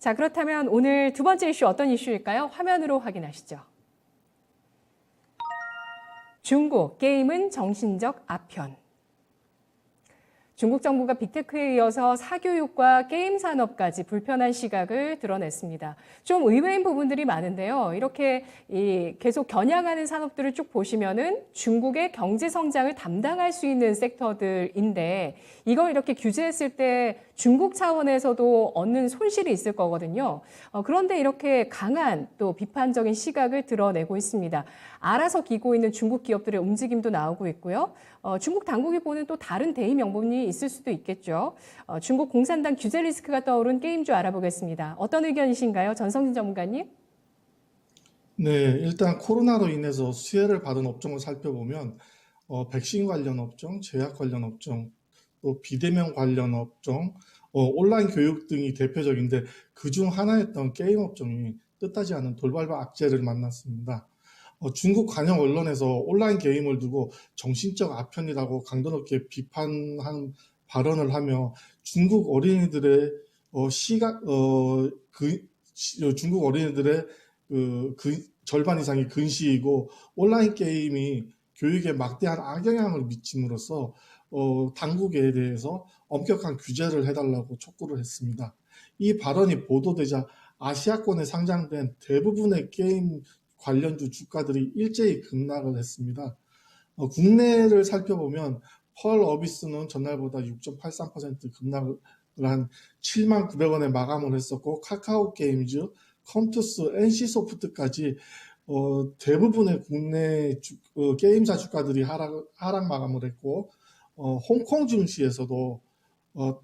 자, 그렇다면 오늘 두 번째 이슈 어떤 이슈일까요? 화면으로 확인하시죠. 중국, 게임은 정신적 아편. 중국 정부가 빅테크에 이어서 사교육과 게임 산업까지 불편한 시각을 드러냈습니다. 좀 의외인 부분들이 많은데요. 이렇게 계속 겨냥하는 산업들을 쭉 보시면은 중국의 경제 성장을 담당할 수 있는 섹터들인데 이걸 이렇게 규제했을 때 중국 차원에서도 얻는 손실이 있을 거거든요. 그런데 이렇게 강한 또 비판적인 시각을 드러내고 있습니다. 알아서 기고 있는 중국 기업들의 움직임도 나오고 있고요. 중국 당국이 보는 또 다른 대의 명분이 있을 수도 있겠죠. 중국 공산당 규제 리스크가 떠오른 게임주 알아보겠습니다. 어떤 의견이신가요? 전성진 전문가님? 네, 일단 코로나로 인해서 수혜를 받은 업종을 살펴보면 백신 관련 업종, 제약 관련 업종, 또 비대면 관련 업종, 온라인 교육 등이 대표적인데 그중 하나였던 게임 업종이 뜻하지 않은 돌발과 악재를 만났습니다. 중국 관영 언론에서 온라인 게임을 두고 정신적 아편이라고 강도 높게 비판한 발언을 하며 중국 어린이들의 중국 어린이들의 절반 이상이 근시이고 온라인 게임이 교육에 막대한 악영향을 미침으로써 당국에 대해서 엄격한 규제를 해달라고 촉구를 했습니다. 이 발언이 보도되자 아시아권에 상장된 대부분의 게임 관련주 주가들이 일제히 급락을 했습니다. 국내를 살펴보면 펄 어비스는 전날보다 6.83% 급락을 한 79,900원에 마감을 했었고 카카오 게임즈, 컴투스, NC소프트까지 대부분의 국내 게임사 주가들이 하락 마감을 했고 홍콩 증시에서도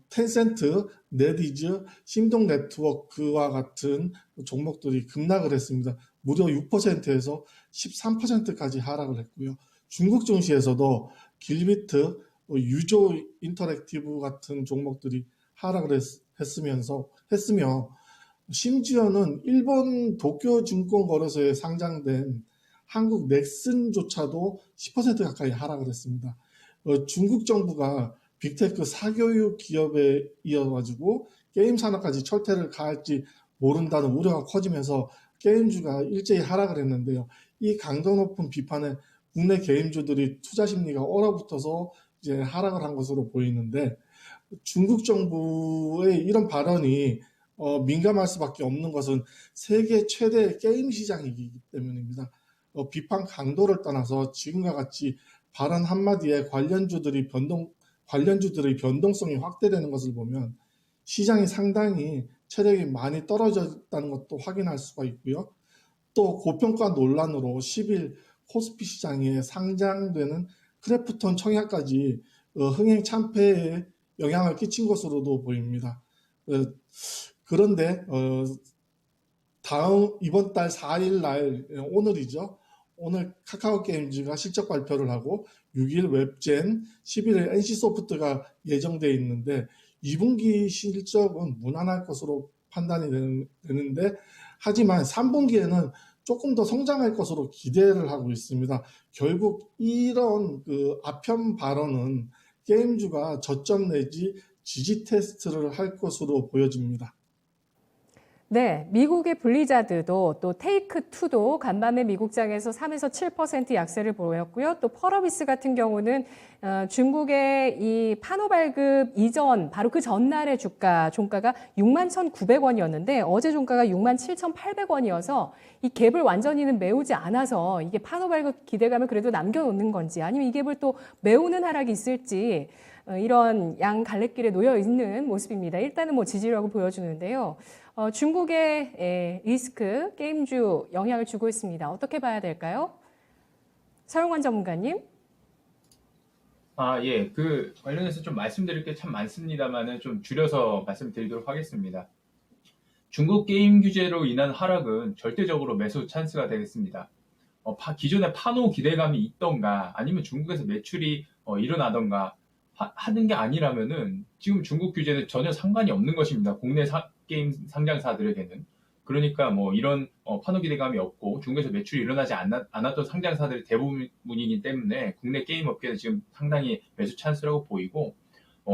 텐센트, 넷이즈, 싱동네트워크와 같은 종목들이 급락을 했습니다. 무려 6%에서 13%까지 하락을 했고요. 중국 증시에서도 길비트, 유조 인터랙티브 같은 종목들이 하락을 했으며 심지어는 일본 도쿄증권거래소에 상장된 한국 넥슨조차도 10% 가까이 하락을 했습니다. 중국 정부가 빅테크 사교육 기업에 이어가지고 게임 산업까지 철퇴를 가할지 모른다는 우려가 커지면서 게임주가 일제히 하락을 했는데요. 이 강도 높은 비판에 국내 게임주들이 투자 심리가 얼어붙어서 이제 하락을 한 것으로 보이는데 중국 정부의 이런 발언이 민감할 수밖에 없는 것은 세계 최대 게임 시장이기 때문입니다. 비판 강도를 떠나서 지금과 같이 발언 한마디에 관련주들의 변동성이 확대되는 것을 보면 시장이 상당히 체력이 많이 떨어졌다는 것도 확인할 수가 있고요. 또 고평가 논란으로 10일 코스피 시장에 상장되는 크래프톤 청약까지 흥행 참패에 영향을 끼친 것으로도 보입니다. 그런데 이번 달 4일 날 오늘이죠. 오늘 카카오 게임즈가 실적 발표를 하고 6일 웹젠, 11일 NC소프트가 예정되어 있는데 2분기 실적은 무난할 것으로 판단이 되는데 하지만 3분기에는 조금 더 성장할 것으로 기대를 하고 있습니다. 결국 이런 아편 발언은 게임주가 저점 내지 지지 테스트를 할 것으로 보여집니다. 네, 미국의 블리자드도 또 테이크2도 간밤에 미국장에서 3에서 7% 약세를 보였고요. 또 펄어비스 같은 경우는 중국의 이 판호 발급 이전 바로 그 전날의 종가가 61,900원이었는데 어제 종가가 67,800원이어서 이 갭을 완전히는 메우지 않아서 이게 판호 발급 기대감을 그래도 남겨놓는 건지 아니면 이 갭을 또 메우는 하락이 있을지 이런 양 갈래길에 놓여 있는 모습입니다. 일단은 뭐 지지라고 보여주는데요. 중국의 리스크, 게임주 영향을 주고 있습니다. 어떻게 봐야 될까요? 서용원 전문가님. 예. 그 관련해서 좀 말씀드릴 게 참 많습니다만은 좀 줄여서 말씀드리도록 하겠습니다. 중국 게임 규제로 인한 하락은 절대적으로 매수 찬스가 되겠습니다. 기존에 판호 기대감이 있던가 아니면 중국에서 매출이 일어나던가 하는 게 아니라면은 지금 중국 규제는 전혀 상관이 없는 것입니다. 국내 게임 상장사들에게는. 그러니까 뭐 이런 판호 기대감이 없고 중국에서 매출이 일어나지 않았던 상장사들이 대부분이기 때문에 국내 게임 업계는 지금 상당히 매수 찬스라고 보이고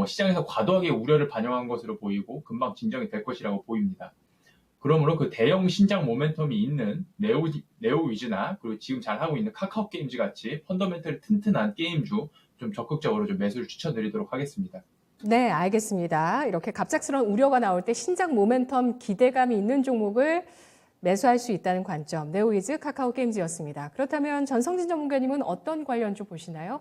시장에서 과도하게 우려를 반영한 것으로 보이고 금방 진정이 될 것이라고 보입니다. 그러므로 그 대형 신장 모멘텀이 있는 네오위즈나 그리고 지금 잘하고 있는 카카오 게임즈 같이 펀더멘털이 튼튼한 게임주 좀 적극적으로 좀 매수를 추천드리도록 하겠습니다. 네, 알겠습니다. 이렇게 갑작스러운 우려가 나올 때 신작 모멘텀 기대감이 있는 종목을 매수할 수 있다는 관점, 네오위즈 카카오 게임즈였습니다. 그렇다면 전성진 전문가님은 어떤 관련주 보시나요?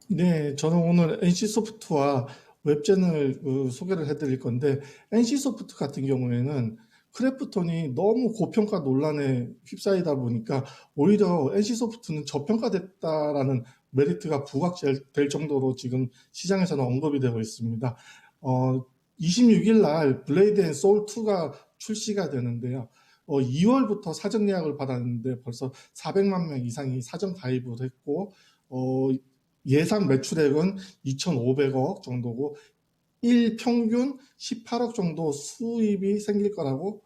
네, 저는 오늘 NC소프트와 웹젠을 소개를 해드릴 건데, NC소프트 같은 경우에는 크래프톤이 너무 고평가 논란에 휩싸이다 보니까 오히려 NC소프트는 저평가됐다라는 메리트가 부각될 정도로 지금 시장에서는 언급이 되고 있습니다. 26일 날 블레이드 앤 소울 2가 출시가 되는데요. 2월부터 사전 예약을 받았는데 벌써 400만 명 이상이 사전 가입을 했고, 예상 매출액은 2,500억 정도고 일평균 18억 정도 수입이 생길 거라고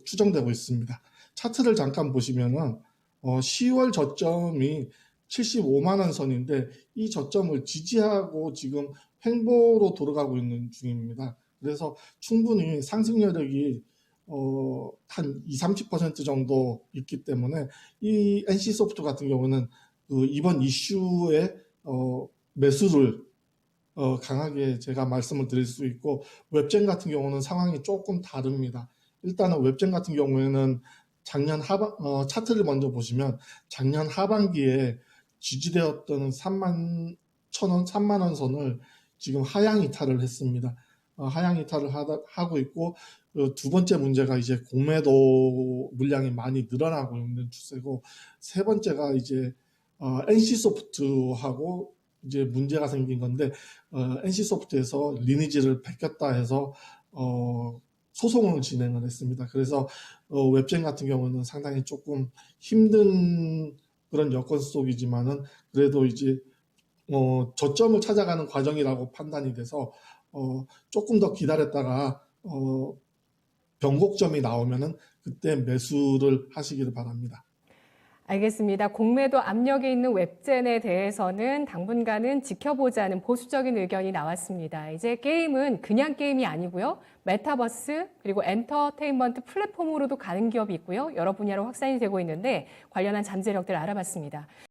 추정되고 있습니다. 차트를 잠깐 보시면은 10월 저점이 75만 원 선인데 이 저점을 지지하고 지금 횡보로 돌아가고 있는 중입니다. 그래서 충분히 상승 여력이 한 20-30% 정도 있기 때문에 이 NC소프트 같은 경우는 이번 이슈에 매수를 강하게 제가 말씀을 드릴 수 있고, 웹젠 같은 경우는 상황이 조금 다릅니다. 일단은 웹젠 같은 경우에는 작년 차트를 먼저 보시면 작년 하반기에 지지되었던 3만 1,000원, 3만 원 선을 지금 하향 이탈을 했습니다. 하향 이탈을 하고 있고, 두 번째 문제가 이제 공매도 물량이 많이 늘어나고 있는 추세고, 세 번째가 이제 NC소프트하고 이제 문제가 생긴 건데, NC소프트에서 리니지를 베꼈다 해서 소송을 진행을 했습니다. 그래서 웹젠 같은 경우는 상당히 조금 힘든 그런 여건 속이지만은 그래도 이제 저점을 찾아가는 과정이라고 판단이 돼서 조금 더 기다렸다가 변곡점이 나오면은 그때 매수를 하시기를 바랍니다. 알겠습니다. 공매도 압력이 있는 웹젠에 대해서는 당분간은 지켜보자는 보수적인 의견이 나왔습니다. 이제 게임은 그냥 게임이 아니고요. 메타버스 그리고 엔터테인먼트 플랫폼으로도 가는 기업이 있고요. 여러 분야로 확산이 되고 있는데 관련한 잠재력들 알아봤습니다.